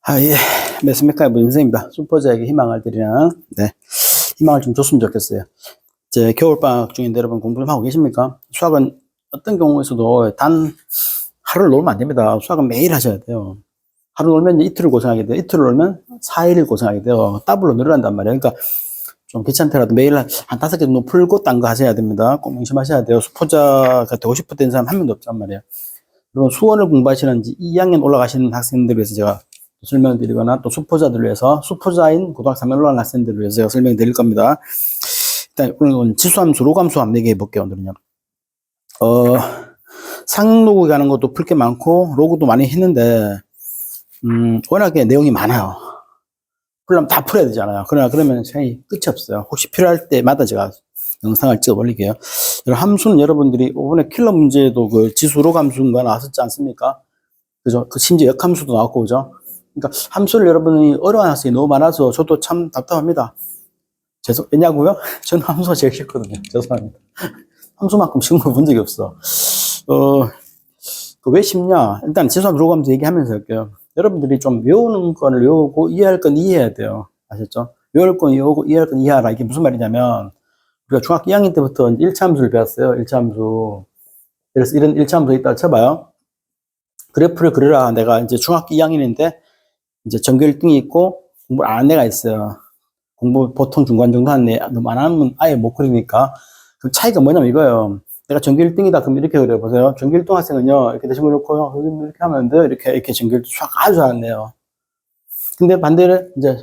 예. 매스메카의 문선생입니다. 슈퍼자에게 희망을 드리는, 희망을 좀 줬으면 좋겠어요. 이제 겨울방학 중인데 여러분 공부 좀 하고 계십니까? 수학은 어떤 경우에서도 단 하루를 놀면 안 됩니다. 수학은 매일 하셔야 돼요. 하루 놀면 이틀을 고생하게 돼요. 이틀을 놀면 4일을 고생하게 돼요. 더블로 늘어난단 말이에요. 그러니까 좀 귀찮더라도 매일 한 5개 정도 풀고 딴 거 하셔야 됩니다. 꼭 명심하셔야 돼요. 수포자가 되고 싶었던 사람 한 명도 없단 말이에요. 그리고 수원을 공부하시는 2학년 올라가시는 학생들을 위해서 제가 설명드리거나 또 수포자들을 위해서 수포자인 고등학교 3학년 올라가는 학생들을 위해서 제가 설명드릴 겁니다. 일단 오늘은 지수함수, 로감수 한번 얘기해 볼게요. 오늘은요. 상로그 가는 것도 풀 게 많고 로그도 많이 했는데 워낙에 내용이 많아요. 풀려면 다 풀어야 되잖아요. 그러면 시간이 끝이 없어요. 혹시 필요할 때마다 제가 영상을 찍어 올릴게요. 함수는 여러분들이 이번에 킬러 문제도 그 지수 로감수가 나왔었지 않습니까? 그죠? 그 심지어 역함수도 나왔고, 그죠? 그러니까 함수를 여러분이 어려워하는 학생이 너무 많아서 저도 참 답답합니다. 왜냐고요? 저는 함수가 제일 싫거든요. 죄송합니다. 함수만큼 쉬운 거 본 적이 없어. 왜 쉽냐? 일단 지수함수 로감수 얘기하면서 할게요. 여러분들이 좀 외우는 건 외우고 이해할 건 이해해야 돼요. 아셨죠? 외울 건 외우고 이해할 건 이해하라. 이게 무슨 말이냐면 우리가 중학교 2학년 때부터 1차 함수를 배웠어요. 1차 함수. 그래서 이런 1차 함수 있다 쳐봐요. 그래프를 그려라. 내가 이제 중학교 2학년인데 이제 전교 1등이 있고 공부를 안 하는 애가 있어요. 공부 보통 중간 정도 하는 애, 너무 안 하면 아예 못 그리니까. 그 차이가 뭐냐면 이거예요. 내가 전교 1등이다. 그럼 이렇게 그려보세요. 전교 1등 학생은요, 이렇게 대신 그렇고요. 이렇게 하면 돼요. 이렇게 전교 1등 수학 아주 잘하네요. 근데 반대로 이제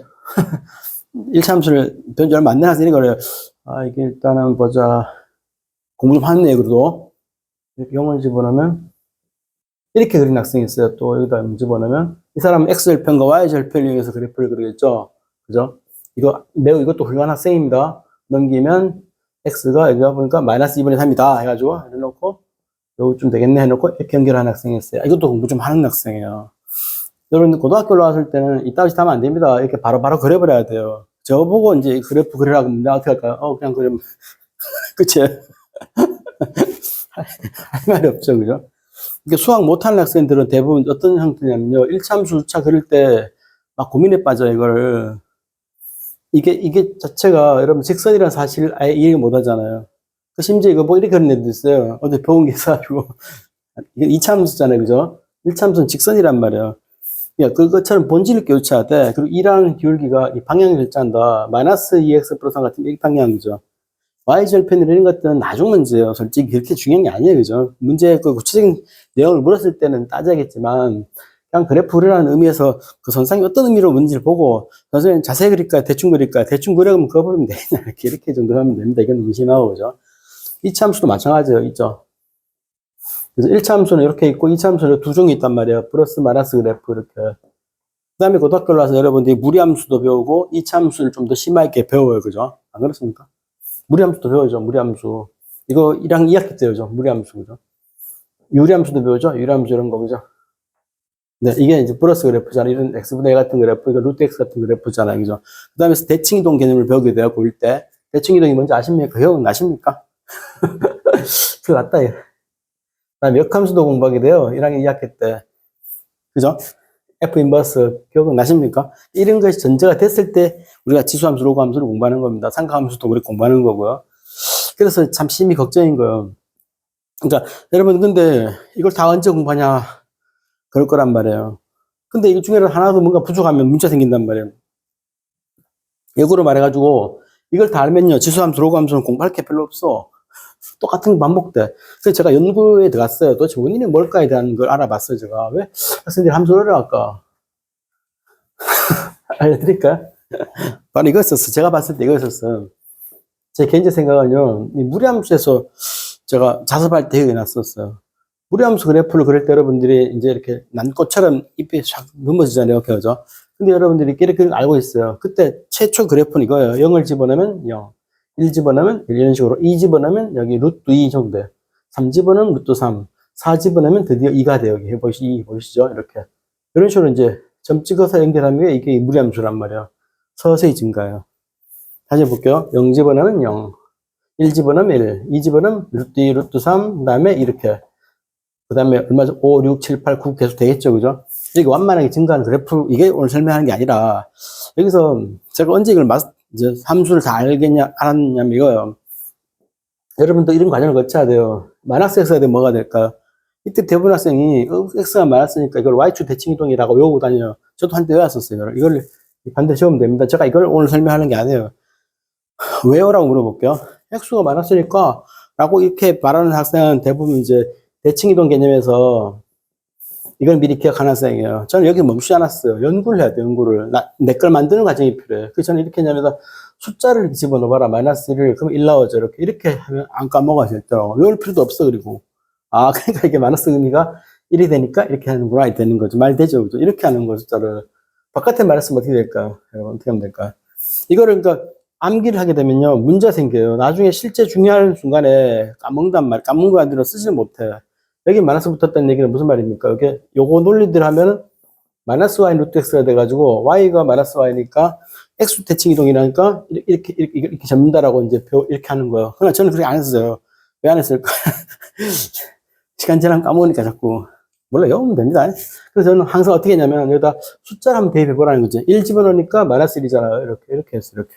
1차 함수를 배운 지 얼마 안 된 학생이 그래요. 이게 일단은 보자. 공부 좀 하는 애, 그래도. 이렇게 영어를 집어넣으면 이렇게 그린 학생이 있어요. 또 여기다 집어넣으면 이 사람은 X절편과 Y절편을 이용해서 그래프를 그리겠죠. 그죠? 이것도 훌륭한 학생입니다. 넘기면 X가 여기가 보니까 마이너스 2분의 3이다 해가지고 해놓고 요쯤 되겠네 해놓고 이렇게 연결하는 학생이 있어요. 이것도 공부 좀 하는 학생이에요. 여러분 고등학교 올라왔을 때는 이따위 하면 안 됩니다. 이렇게 바로바로 그려버려야 돼요. 저보고 이제 그래프 그리라고 문제 어떻게 할까요? 그냥 그리면 그치? 할 말이 없죠. 그죠? 이게 수학 못하는 학생들은 대부분 어떤 형태냐면요. 1차 함수, 2차 그릴 때 막 고민에 빠져, 이거를. 이게 자체가 여러분 직선이라는 사실을 아예 이해 못 하잖아요. 심지어 이거 뭐 이렇게 그린 애도 있어요. 어제 배운 게 있어가지고. 이게 2차 함수잖아요. 그죠? 1차 함수는 직선이란 말이에요. 그것처럼 본질을 교체해야 돼. 그리고 2라는 기울기가 이 방향을 결정한다. 마이너스 2x 플러스 3 같은 이 방향이죠. Y절편 이런 것들은 나중 문제예요. 솔직히 그렇게 중요한 게 아니에요. 그죠? 문제 그 구체적인 내용을 물었을 때는 따져야겠지만, 그냥 그래프 그리라는 의미에서 그 선상이 어떤 의미로 문제를 보고, 선생님 자세히 그릴까요? 대충 그릴까요? 대충 그려면 그거 보면 되냐? 이렇게 정도 하면 됩니다. 이건 의심하고, 그죠? 2차 함수도 마찬가지예요. 있죠? 그래서 1차 함수는 이렇게 있고, 2차 함수는 두 종이 있단 말이에요. 플러스 마이너스 그래프, 이렇게. 그 다음에 고등학교 올라와서 여러분들이 무리함수도 배우고, 2차 함수를 좀 더 심하게 배워요. 그죠? 안 그렇습니까? 무리함수도 배우죠. 무리함수. 이거 1학년 2학기 때 배우죠. 무리함수. 그죠? 유리함수도 배우죠. 유리함수 이런 거. 그죠? 네, 이게 이제 플러스 그래프잖아요. 이런 x분의 1 같은 그래프, 이거 루트 x 같은 그래프잖아요. 그죠? 그 다음에 대칭이동 개념을 배우게 돼요. 고1 때. 대칭이동이 뭔지 아십니까? 기억은 나십니까? 그거 같다, 그 다음에 역함수도 공부하게 돼요. 1학년 2학기 때. 그죠? F 인버스 기억은 나십니까? 이런 것이 전제가 됐을 때 우리가 지수함수, 로그함수를 공부하는 겁니다. 상가함수도 우리 공부하는 거고요. 그래서 참 심히 걱정인 거예요. 그러니까 여러분 근데 이걸 다 언제 공부하냐 그럴 거란 말이에요. 근데 이 중에는 하나도 뭔가 부족하면 문제 생긴단 말이에요. 역으로 말해가지고 이걸 다 알면요 지수함수, 로그함수는 공부할 게 별로 없어. 똑같은 게 반복돼. 그래서 제가 연구에 들어갔어요. 도대체 원인이 뭘까에 대한 걸 알아봤어요. 제가 왜 학생들이 함수를 어려워할까? 알려드릴까요? 바로 이거였었어. 제가 봤을 때 이거였었어. 제 개인적 생각은요, 이 무리함수에서 제가 자습할 때 해놨었어요. 무리함수 그래프를 그릴 때 여러분들이 이제 이렇게 난꽃처럼 잎이 샥 넘어지잖아요. 그죠? 근데 여러분들이 이렇게 알고 있어요. 그때 최초 그래프는 이거예요. 0을 집어넣으면 0, 1 집어넣으면 1 이런 식으로, 2 집어넣으면 여기 루트 2 정도 돼요. 3 집어넣으면 루트 3, 4 집어넣으면 드디어 2가 돼요. 여기 보이시죠? 이렇게. 이런 식으로 이제 점 찍어서 연결하는 게 이게 무리함수란 말이에요. 서서히 증가해요. 다시 볼게요. 0 집어넣으면 0, 1 집어넣으면 1, 2 집어넣으면 루트 2, 루트 3, 그 다음에 이렇게. 그 다음에 얼마죠? 5, 6, 7, 8, 9 계속 되겠죠. 그죠? 이게 완만하게 증가하는 그래프, 이게 오늘 설명하는 게 아니라, 여기서 제가 언제 이걸 이제 함수를 다 알았냐면 이거요. 여러분도 이런 과정을 거쳐야 돼요. 마이너스 x가 되면 뭐가 될까요? 이때 대부분 학생이 x가 많았으니까 이걸 y축 대칭이동이라고 외우고 다녀요. 저도 한때 외웠었어요. 이걸 반드시 외우면 됩니다. 제가 이걸 오늘 설명하는 게 아니에요. 왜요라고 물어볼게요. x가 많았으니까 라고 이렇게 말하는 학생은 대부분 이제 대칭이동 개념에서 이걸 미리 기억하는 학생이에요. 저는 여기 멈추지 않았어요. 연구를 해야 돼요, 연구를. 내 걸 만드는 과정이 필요해요. 그래서 저는 이렇게 하냐면 숫자를 집어넣어봐라. 마이너스 1을. 그럼 1 나오죠. 이렇게 하면 안 까먹어요, 절대로. 외울 필요도 없어, 그리고. 아, 그러니까 이게 마이너스 의미가 1이 되니까 이렇게 하는구나, 이렇게 되는 거죠. 말 되죠, 그죠? 이렇게 하는 거, 숫자를. 바깥에 말했으면 어떻게 될까요? 여러분, 어떻게 하면 될까요? 이거를 그러니까 암기를 하게 되면요, 문제가 생겨요. 나중에 실제 중요한 순간에 까먹은 거 아니라 쓰지는 못해. 여기 마이너스 붙었다는 얘기는 무슨 말입니까? 여기 요거 논리대로 하면은 마이너스 y 루트 x가 돼가지고 y가 마이너스 y니까 x 대칭 이동이라니까 이렇게 접는다라고 이제 이렇게 하는 거예요. 그러나 저는 그렇게 안 했어요. 왜 안 했을까? 시간 지나면 까먹으니까 자꾸. 몰라, 외우면 됩니다. 그래서 저는 항상 어떻게 했냐면 여기다 숫자를 한번 대입해 보라는 거지. 1 집어넣으니까 마이너스 1이잖아요. 이렇게 했어, 이렇게.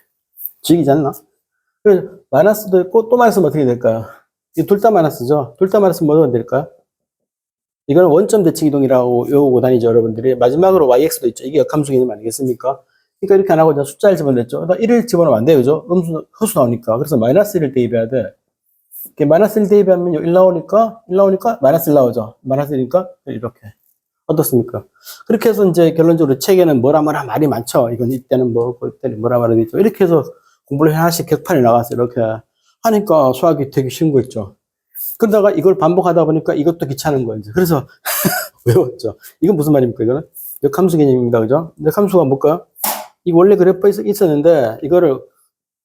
지기지 않나? 그래서 마이너스도 있고 또 마이너스면 어떻게 될까요? 이 둘 다 마이너스죠. 둘 다 마이너스면 뭐가 될까요? 이거는 원점 대칭 이동이라고 외우고 다니죠, 여러분들이. 마지막으로 yx도 있죠. 이게 역함수 개념 아니겠습니까? 그러니까 이렇게 안 하고 그냥 숫자를 집어냈죠. 1을 집어넣으면 안 돼요, 그죠? 허수 나오니까. 그래서 마이너스 1을 대입해야 돼. 이렇게 마이너스 1 대입하면 1 나오니까 마이너스 1 나오죠. 마이너스 1이니까 이렇게. 어떻습니까? 그렇게 해서 이제 결론적으로 책에는 뭐라 말이 많죠. 이건 이때는 뭐고, 이때는 뭐라 말이 있죠. 이렇게 해서 공부를 하나씩 격판에 나가서 이렇게 하니까 수학이 되게 쉬운 거 있죠. 그러다가 이걸 반복하다 보니까 이것도 귀찮은 거예요. 그래서 외웠죠. 이건 무슨 말입니까? 이거는 역함수 개념입니다. 그죠? 역함수가 뭘까요? 이 원래 그래프가 있었는데 이거를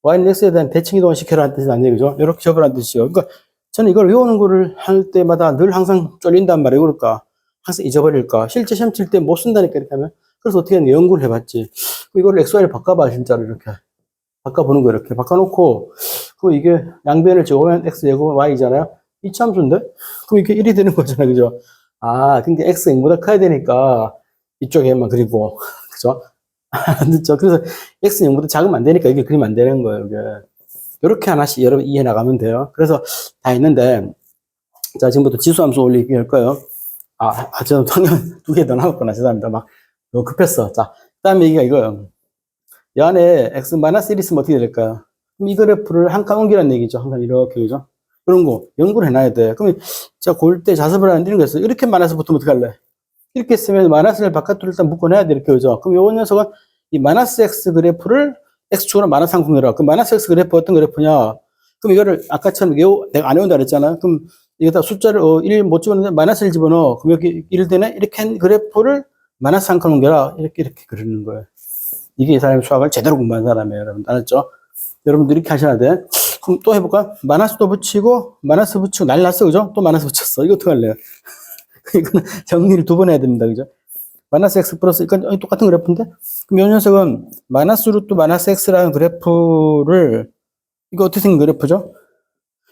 y는 x에 대한 대칭 이동을 시켜라는 뜻이 아니에요. 그죠? 이렇게 적으라는 뜻이요. 그러니까 저는 이걸 외우는 거를 할 때마다 늘 항상 쫄린단 말이에요. 그럴까? 항상 잊어버릴까? 실제 시험 칠 때 못 쓴다니까 이렇게 하면. 그래서 어떻게 했냐? 연구를 해봤지. 이거를 xy를 바꿔봐, 진짜로 이렇게. 바꿔보는 거 이렇게. 바꿔놓고 그 이게 양변을 제곱하면 x 제곱은 y잖아요. 이참수인데? 그럼 이게 1이 되는 거잖아요. 그죠? 아, 근데 x 0보다 커야 되니까 이쪽에만 그리고. 그죠? 그렇죠? 그래서 x 0보다 작으면 안 되니까 이게 그리면 안 되는 거예요. 이게. 이렇게 하나씩 여러분 이해 나가면 돼요. 그래서 다 했는데, 자, 지금부터 지수함수 올리기 할 거예요. 저 당연 2개 더 남았구나. 죄송합니다. 막 너무 급했어. 자, 그 다음에 얘기가 이거예요. 이 안에 x-1 있으면 어떻게 될까요? 그럼 이 그래프를 한 칸 옮기라는 얘기죠. 항상 이렇게, 그죠? 그런 거 연구를 해놔야 돼. 그러면 제가 고일 때 자습을 하는데 이런 거 있어요. 이렇게 마이너스 붙으면 어떻게 할래? 이렇게 쓰면 마이너스를 바깥으로 일단 묶어내야 돼. 이렇게, 그죠? 그럼 요 녀석은 이 마이너스 x 그래프를 x축으로 마이너스 한 칸 내라. 그럼 마이너스 x 그래프 어떤 그래프냐? 그럼 이거를 아까처럼 내가 안 외운다 그랬잖아. 그럼 여기다 숫자를 1 못 집어넣는데 마이너스 1 집어넣어. 그럼 여기 1 되네? 이렇게 한 그래프를 마이너스 한 칸 옮겨라. 이렇게 그리는 거예요. 이게 이 사람이 수학을 제대로 공부한 사람이에요. 여러분. 알았죠? 여러분들 이렇게 하셔야 돼. 그럼 또 해볼까? 마이너스도 붙이고, 마이너스 붙이고, 난리 났어. 그죠? 또 마이너스 붙였어. 이거 어떻게 할래요? 이거는 정리를 2번 해야 됩니다. 그죠? 마이너스 x 플러스, 이건 똑같은 그래프인데? 그럼 이 녀석은 마이너스 루트 마이너스 x라는 그래프를, 이거 어떻게 생긴 그래프죠?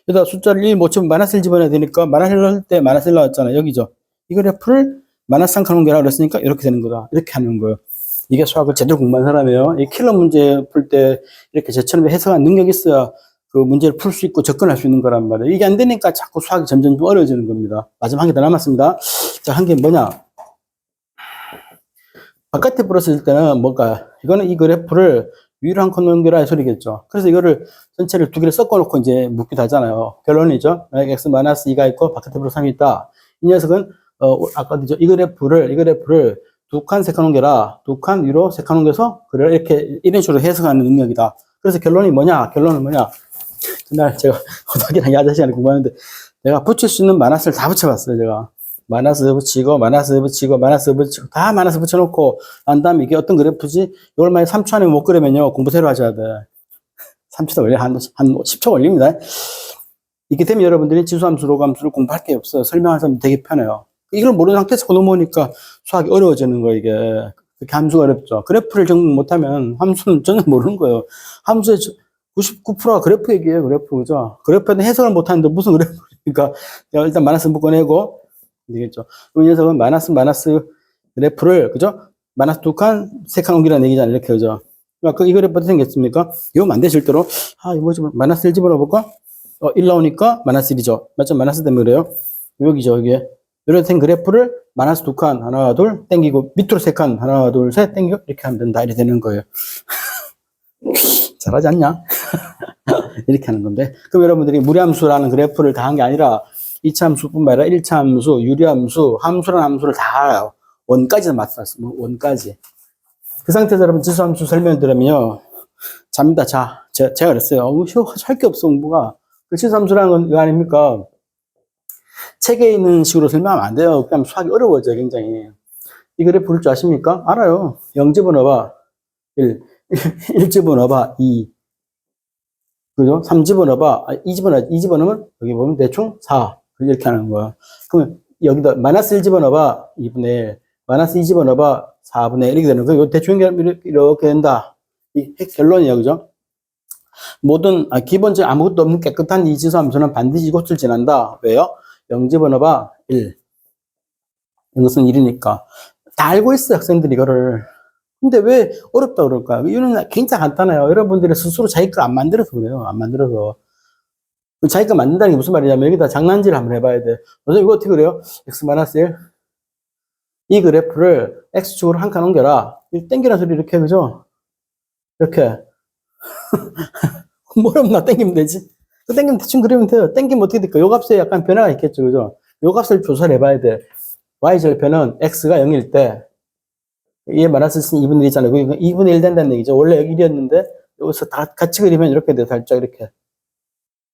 여기다 숫자를 1 못 치면 마이너스 1 집어넣어야 되니까, 마이너스 1 넣을 때 마이너스 1 나왔잖아. 여기죠? 이 그래프를 마이너스 한 칸 옮겨라 그랬으니까 이렇게 되는 거다. 이렇게 하는 거예요. 이게 수학을 제대로 공부한 사람이에요. 이 킬러 문제 풀 때 이렇게 저처럼 해석한 능력이 있어야 그 문제를 풀 수 있고 접근할 수 있는 거란 말이에요. 이게 안 되니까 자꾸 수학이 점점 어려워지는 겁니다. 마지막 한 개 더 남았습니다. 자, 한 개 뭐냐? 바깥에 풀었을 때는 뭔가, 이거는 이 그래프를 위로 한 칸 넘겨라 이 소리겠죠. 그래서 이거를 전체를 2개를 섞어놓고 이제 묻기도 하잖아요. 결론이죠. x-2가 있고 바깥에 풀어 3이 있다. 이 녀석은, 아까 이 그래프를 2칸, 3칸 옮겨라. 2칸 위로 3칸 옮겨서, 그래, 이런 식으로 해석하는 능력이다. 그래서 결론은 뭐냐? 그날 제가 호덕이랑 야자 시간에 공부하는데, 내가 붙일 수 있는 마이너스를 다 붙여봤어요, 제가. 마이너스 붙이고, 다 마이너스 붙여놓고, 난 다음에 이게 어떤 그래프지? 이걸 만약 3초 안에 못 그리면요, 공부 새로 하셔야 돼. 3초도 걸려, 한 10초 걸립니다. 이렇게 되면 여러분들이 지수함수, 로감수를 공부할 게 없어요. 설명하는 사람 되게 편해요. 이걸 모르는 상태에서 넘어오니까 수학이 어려워지는 거예요, 이게. 그렇게 함수가 어렵죠. 그래프를 적응 못하면 함수는 전혀 모르는 거예요. 함수의 99%가 그래프 얘기예요, 그래프, 그죠? 그래프에는 해석을 못하는데 무슨 그래프니까, 일단 마이너스 묶어내고, 되겠죠. 이 녀석은 마이너스 그래프를, 그죠? 마이너스 2칸, 3칸 옮기라는 얘기잖아요. 이렇게, 그죠? 이 그래프 어떻게 생겼습니까? 이거 안 돼, 실제로. 이거 뭐지? 마이너스 1 집어넣어볼까? 1 나오니까 마이너스 1이죠. 맞죠? 마이너스 때문에 그래요. 여기죠, 이게. 이렇게 된 그래프를 마이너스 2칸, 하나, 둘, 땡기고, 밑으로 3칸, 하나, 둘, 셋, 땡기고, 이렇게 하면 된다. 이렇게 되는 거예요. 잘하지 않냐? 이렇게 하는 건데. 그럼 여러분들이 무리함수라는 그래프를 다 한 게 아니라, 이차함수뿐만 아니라 1차함수, 유리함수, 함수라는 함수를 다 알아요. 원까지 맞췄어. 원까지. 그 상태에서 여러분 지수함수 설명을 들으면요. 잡니다. 자, 제가 그랬어요. 할 게 없어, 공부가. 그 지수함수라는 건 이거 아닙니까? 책에 있는 식으로 설명하면 안 돼요. 그냥 수학이 어려워져요, 굉장히. 이 그래프 볼 줄 아십니까? 알아요. 0 집어넣어봐. 1 집어넣어봐. 2. 그죠? 3 집어넣어봐. 2 집어넣으면 여기 보면 대충 4. 이렇게 하는 거야. 그러면 여기다 마이너스 1 집어넣어봐. 2분의 1. 마이너스 2 집어넣어봐. 4분의 1. 이렇게 되는 거예요. 대충 이렇게 된다. 이 결론이에요. 그죠? 기본적으로 아무것도 없는 깨끗한 이 지수함수는 반드시 이곳을 지난다. 왜요? 0 집어넣어봐. 1. 이것은 1이니까. 다 알고 있어요, 학생들이 이거를. 근데 왜 어렵다 그럴까요? 이유는 굉장히 간단해요. 여러분들이 스스로 자기 걸 안 만들어서 그래요. 안 만들어서. 자기 거 만든다는 게 무슨 말이냐면 여기다 장난질을 한번 해봐야 돼. 선생님, 이거 어떻게 그래요? x-1. 이 그래프를 x축으로 한 칸 옮겨라. 땡기라는 소리 이렇게, 그죠? 이렇게. 뭐 없나? 땡기면 되지. 땡기면 대충 그리면 돼요. 땡기면 어떻게 될까? 요 값에 약간 변화가 있겠죠, 그죠? 요 값을 조사를 해봐야 돼. y절편은 x가 0일 때, 얘 마이너스 2분의 1이잖아요. 그러니까 2분의 1 된다는 얘기죠. 원래 여기 1이었는데, 여기서 다 같이 그리면 이렇게 돼, 살짝 이렇게.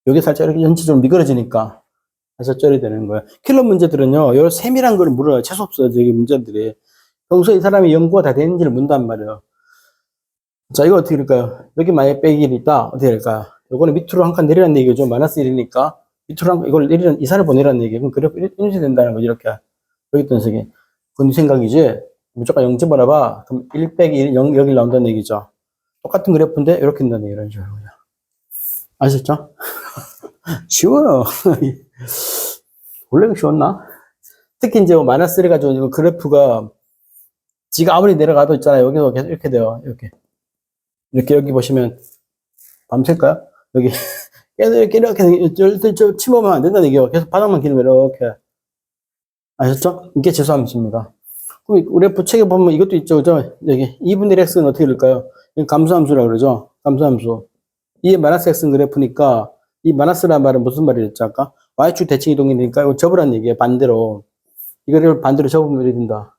여기 살짝 이렇게 전체적으로 미끄러지니까. 아셨죠? 이렇게 되는 거예요. 킬러 문제들은요, 요 세밀한 걸 물어요. 재수 없어요, 저기 문제들이. 평소에 이 사람이 연구가 다 되는지를 묻는단 말이에요. 자, 이거 어떻게 될까요? 여기 만약에 빼기 1이 있다. 어떻게 될까요? 요거는 밑으로 한 칸 내리라는 얘기죠. 마이너스 1이니까. 밑으로 이걸 이사를 보내라는 얘기예요. 그럼 그래프 이렇게 된다는 거죠. 이렇게. 여기 있던 색이. 그건 네 생각이지. 무조건 0 집어넣어봐. 그럼 1 빼기 1, 0, 여기 나온다는 얘기죠. 똑같은 그래프인데, 이렇게 된다는 얘기를 해줘요. 아셨죠? 쉬워요. 원래 쉬웠나? 특히 이제 마이너스 1 가지고 이거 그래프가 지가 아무리 내려가도 있잖아요. 여기서 계속 이렇게 돼요. 이렇게 여기 보시면 밤샐까요? 여기 계속 이렇게 침범하면 안 된다는 얘기예요. 계속 바닥만 기르면 이렇게. 아셨죠? 이게 재수함수입니다. 그래프 책에 보면 이것도 있죠. 그죠? 여기 2분의 1x는 어떻게 될까요? 감소함수라고 그러죠. 감소함수. 이게 마이너스 x는 그래프니까 이 마이너스라는 말은 무슨 말이었죠? 아까 y축 대칭 이동이니까 이거 접으라는 얘기예요. 반대로. 이거를 반대로 접으면 이렇게 된다.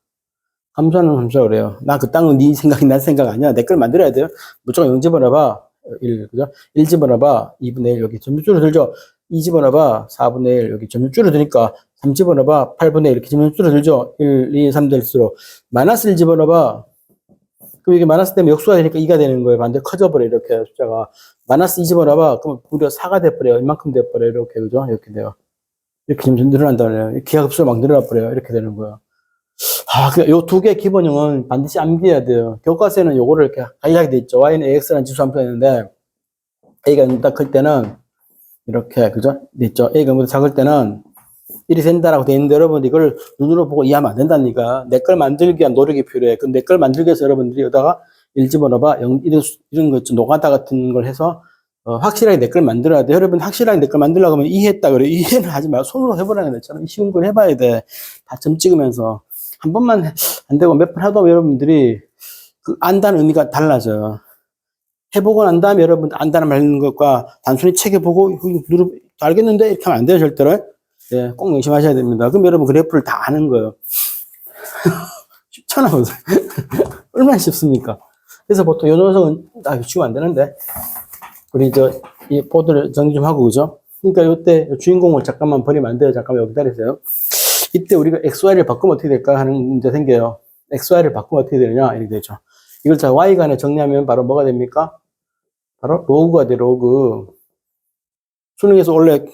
함수하는 함수라고 그래요. 나 그 땅은 네 생각이 난 생각 아니야. 내 걸 만들어야 돼요. 무조건 0 집어넣어봐. 1, 그죠? 1 집어넣어봐. 2분의 1 여기 점수 줄어들죠? 2 집어넣어봐. 4분의 1 여기 점수 줄어드니까 3 집어넣어봐. 8분의 1 이렇게 점수 줄어들죠? 1, 2, 3 될수록. 마이너스 1 집어넣어봐. 그럼 이게 마이너스 때문에 역수가 되니까 2가 되는 거예요. 반대 커져버려, 이렇게 숫자가. 마이너스 2 집어넣어봐. 그럼 무려 4가 돼버려요. 이만큼 돼버려요. 이렇게, 그죠? 이렇게 돼요. 이렇게 점점 늘어난다네요. 기하급수가 막 늘어나버려요. 이렇게 되는 거예요. 요 두 개 기본형은 반드시 암기해야 돼요. 교과서에는 요거를 이렇게 간략하게 돼 있죠. y는 ax라는 지수 함수가 있는데, a가 너무나 클 때는, 이렇게, 그죠? 돼 있죠. a가 너무나 작을 때는 1이 된다라고 돼 있는데, 여러분 이걸 눈으로 보고 이해하면 안 된다니까. 내 걸 만들기 위한 노력이 필요해. 그 내 걸 만들기 위해서 여러분들이 여기다가 1 집어넣어봐. 이런 거 있죠. 노가다 같은 걸 해서, 확실하게 내 걸 만들어야 돼. 여러분 확실하게 내 걸 만들려고 하면 이해했다 그래. 이해는 하지 말고 손으로 해보라는 거잖아. 쉬운 걸 해봐야 돼. 다 점 찍으면서. 한 번만 안 되고 몇 번 하다 보면 여러분들이 안다는 의미가 달라져요. 해보고 난 다음에 여러분 안다는 말하는 것과 단순히 책에 보고 알겠는데 이렇게 하면 안 돼요, 절대로. 예, 꼭 명심하셔야 됩니다. 그럼 여러분 그래프를 다 아는 거예요. 쉽잖아. 얼마나 쉽습니까? 그래서 보통 요 녀석은 쉬우면 안 되는데 우리 이 보드를 정리 좀 하고, 그죠? 그러니까 요때 주인공을 잠깐만 버리면 안 돼요. 잠깐만 여기 기다리세요. 이때 우리가 XY를 바꾸면 어떻게 될까 하는 문제 생겨요. XY를 바꾸면 어떻게 되느냐? 이렇게 되죠. 이걸 자, Y간에 정리하면 바로 뭐가 됩니까? 바로 로그가 돼, 로그. 수능에서 원래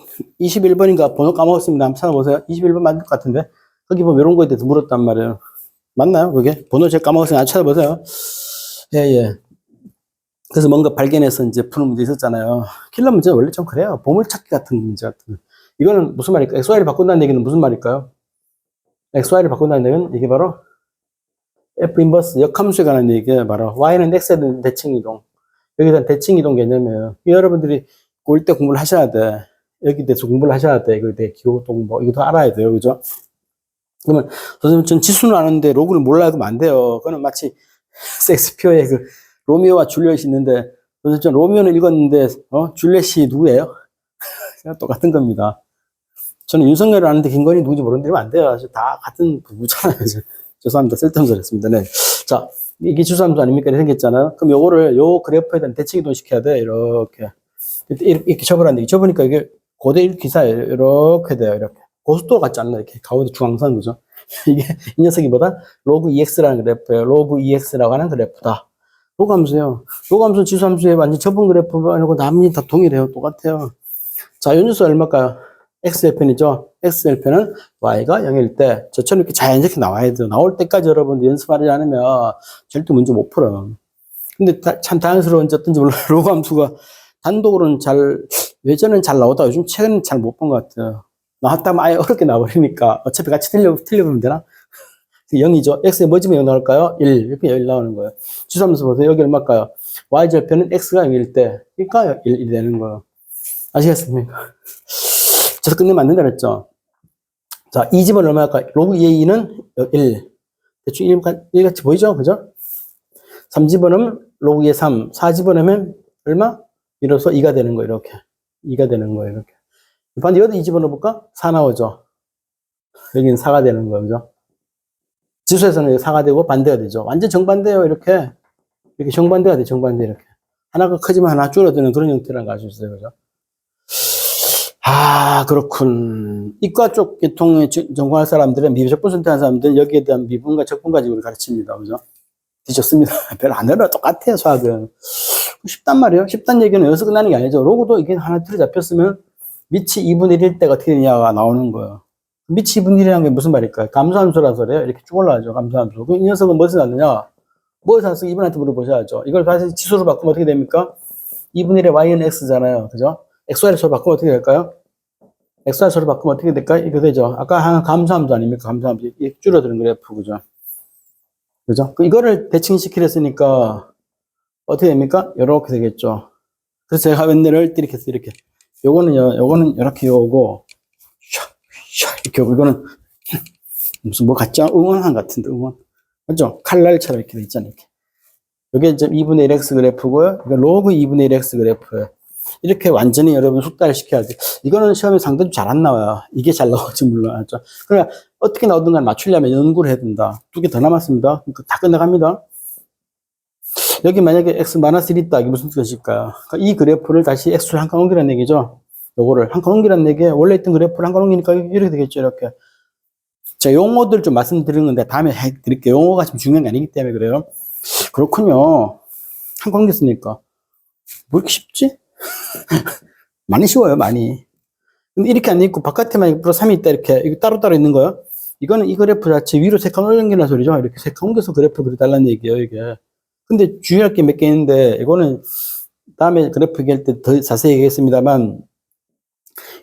21번인가 번호 까먹었습니다. 한번 찾아보세요. 21번 맞을 것 같은데. 거기 보면 이런 거에 대해서 물었단 말이에요. 맞나요? 그게? 번호 제가 까먹었으니까 찾아보세요. 예, 예. 그래서 뭔가 발견해서 이제 푸는 문제 있었잖아요. 킬러 문제는 원래 좀 그래요. 보물찾기 같은 문제 같은. 이거는 무슨 말일까요? XY를 바꾼다는 얘기는 무슨 말일까요? XY를 바꾼다는 얘기는 이게 바로 F 인버스 역함수에 관한 얘기예요. 바로 Y는 X에 대한 대칭이동. 여기에 대한 대칭이동 개념이에요. 여러분들이 고1 때 공부를 하셔야 돼. 여기 대해서 공부를 하셔야 돼. 이거에 대해 기호동 뭐 이것도 알아야 돼요. 그죠? 그러면 선생님 전 지수는 아는데 로그를 몰라야 하면 안 돼요. 그거는 마치 섹스피어의 그 로미오와 줄리엣이 있는데 선생님 전 로미오는 읽었는데 줄리엣이 누구예요? 똑같은 겁니다. 저는 윤석열을 아는데 김건희 누군지 모르는데 이러면 안 돼요. 다 같은 부부잖아요. 죄송합니다. 쓸데없는 소리 했습니다. 네. 자, 이게 주수함수 아닙니까? 이렇게 생겼잖아요. 그럼 요거를 요 그래프에 대한 대칭 이동 시켜야 돼. 이렇게. 이렇게 접으라는 얘기. 접으니까 이게 고대 기사예요. 이렇게 돼요. 이렇게. 고속도로 같지 않나? 이렇게. 가운데 중앙선, 그죠? 이게, 이 녀석이 뭐다? 로그 EX라는 그래프예요. 로그 EX라고 하는 그래프다. 로그 함수예요. 로그 함수 지수 함수에 완전 접은 그래프가 아니고 남이 다 동일해요. 똑같아요. 자, 연주수 얼마일까요? XL편이죠. XL편은 Y가 0일 때, 저처럼 이렇게 자연스럽게 나와야 돼요. 나올 때까지 여러분들 연습하지 않으면 절대 문제 못 풀어요. 근데 참 다행스러운지 어떤지 몰라요. 로그 함수가 단독으로는 예전에는 잘 나오다가 요즘 최근에는 잘 못 본 것 같아요. 나왔다면 아예 어렵게 나와버리니까 어차피 같이 틀려보면 되나? 0이죠. X에 뭐 집으면 0 나올까요? 1. 이렇게 1 나오는 거예요. 지수함수 보세요. 여기 얼마일까요? Y절편은 X가 0일 때, 그러니까 1이 되는 거예요. 아시겠습니까? 저도 끝내면 안 된다 그랬죠. 자, 2집은 얼마일까요? 로그 2A는 1. 대충 1 같이 보이죠? 그죠? 3집어넣으면 로그 2의 3. 4집어넣으면 얼마? 이로써 2가 되는 거예요. 이렇게. 2가 되는 거예요. 이렇게. 반대 여기다 2 집어넣어볼까? 4 나오죠. 여기는 4가 되는 거예요. 그죠? 지수에서는 4가 되고 반대가 되죠. 완전 정반대예요. 이렇게. 이렇게 정반대가 돼. 정반대 이렇게. 하나가 크지만 하나 줄어드는 그런 형태라는 걸 알 수 있어요. 그죠? 아, 그렇군. 이과 쪽 계통에 전공할 사람들은 미적분 선택한 사람들은 여기에 대한 미분과 적분 가지고 가르칩니다. 그죠? 뒤졌습니다. 별로 안 어려워. 똑같아요, 수학은. 쉽단 말이에요. 쉽단 얘기는 여기서 끝나는 게 아니죠. 로그도 이게 하나 틀어 잡혔으면 밑이 2분의 1일 때가 어떻게 되냐가 나오는 거예요. 밑이 2분의 1이라는 게 무슨 말일까요? 감소함수라서 그래요. 이렇게 쭉 올라가죠. 감소함수. 그럼 이 녀석은 무엇을 낳느냐? 무엇을 낳느냐? 이분한테 물어보셔야죠. 이걸 다시 지수로 바꾸면 어떻게 됩니까? 2분의 1의 y는 x잖아요. 그죠? xy를 서로 바꾸면 어떻게 될까요? xy 서로 바꾸면 어떻게 될까요? 이거 되죠. 아까 한 감소함수 아닙니까? 감소함수. 이렇게 줄어드는 그래프. 그죠? 그죠? 이거를 대칭시키랬으니까 어떻게 됩니까? 이렇게 되겠죠. 그래서 제가 맨날 이렇게 해서 이렇게. 요거는 이렇게 오고, 이렇게 오고, 이거는 무슨 뭐 가짜 응원한 같은데, 응원. 맞죠? 칼날처럼 이렇게 돼 있잖아요. 이렇게. 요게 이제 2분의 1x 그래프고요. 이거 로그 2분의 1x 그래프예요. 이렇게 완전히 여러분 숙달을 시켜야 돼. 이거는 시험에 상당히 잘 안 나와요. 이게 잘 나올지 몰라죠. 그러니까 어떻게 나오든 간 맞추려면 연구를 해야 된다. 2개 더 남았습니다. 그러니까 다 끝나갑니다. 여기 만약에 x-1이 있다. 이게 무슨 뜻일까요? 그러니까 이 그래프를 다시 x로 한 칸 옮기라는 얘기죠. 요거를 한 칸 옮기라는 얘기에 원래 있던 그래프를 한 칸 옮기니까 이렇게 되겠죠. 이렇게. 자, 용어들 좀 말씀드리는 건데 다음에 해드릴게요. 용어가 좀 중요한 게 아니기 때문에 그래요. 그렇군요. 한 칸 옮겼으니까. 뭐 이렇게 쉽지? 많이 쉬워요, 많이. 근데 이렇게 안 있고 바깥에만 플러스 3이 있다. 이렇게. 이거 따로따로 있는 거요. 이거는 이 그래프 자체 위로 3칸 옮기는 소리죠. 이렇게 3칸 옮겨서 그래프 그려달라는 얘기예요, 이게. 근데 주의할 게 몇 개 있는데, 이거는 다음에 그래프 얘기할 때 더 자세히 얘기하겠습니다만,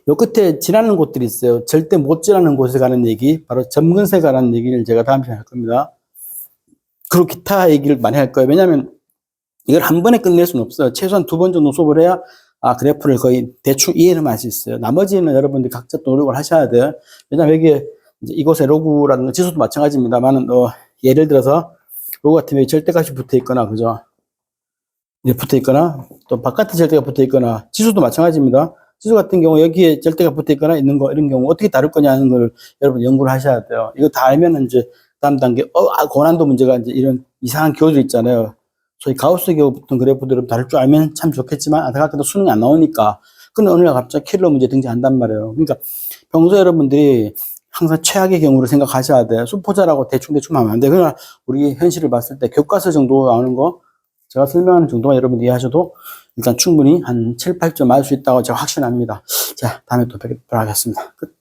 요 끝에 지나는 곳들이 있어요. 절대 못 지나는 곳에 가는 얘기, 바로 점근세 가는 얘기를 제가 다음 시간에 할 겁니다. 그리고 기타 얘기를 많이 할 거예요. 왜냐하면 이걸 한 번에 끝낼 수는 없어요. 최소한 2번 정도 수업을 해야 그래프를 거의 대충 이해는 할 수 있어요. 나머지는 여러분들 각자 노력을 하셔야 돼요. 왜냐하면 여기에 이제 이곳에 로그라는 지수도 마찬가지입니다만, 예를 들어서 로그 같은 경우에 절대값이 붙어 있거나, 그죠? 이렇게 붙어 있거나, 또 바깥에 절대가 붙어 있거나, 지수도 마찬가지입니다. 지수 같은 경우 여기에 절대가 붙어 있거나 있는 거, 이런 경우 어떻게 다룰 거냐는 걸 여러분 연구를 하셔야 돼요. 이거 다 알면 이제 다음 단계, 고난도 문제가 이제 이런 이상한 교들 있잖아요. 소위 가우스 기호 붙은 그래프들을 다룰 줄 알면 참 좋겠지만, 안타깝게도 수능이 안 나오니까. 근데 어느 날 갑자기 킬러 문제 등장한단 말이에요. 그러니까 평소 여러분들이 항상 최악의 경우를 생각하셔야 돼. 수포자라고 대충 하면 안 돼. 그러나 우리 현실을 봤을 때 교과서 정도 나오는 거 제가 설명하는 정도만 여러분 이해하셔도 일단 충분히 한 7, 8점 맞을 수 있다고 제가 확신합니다. 자, 다음에 또 뵙도록 하겠습니다. 끝.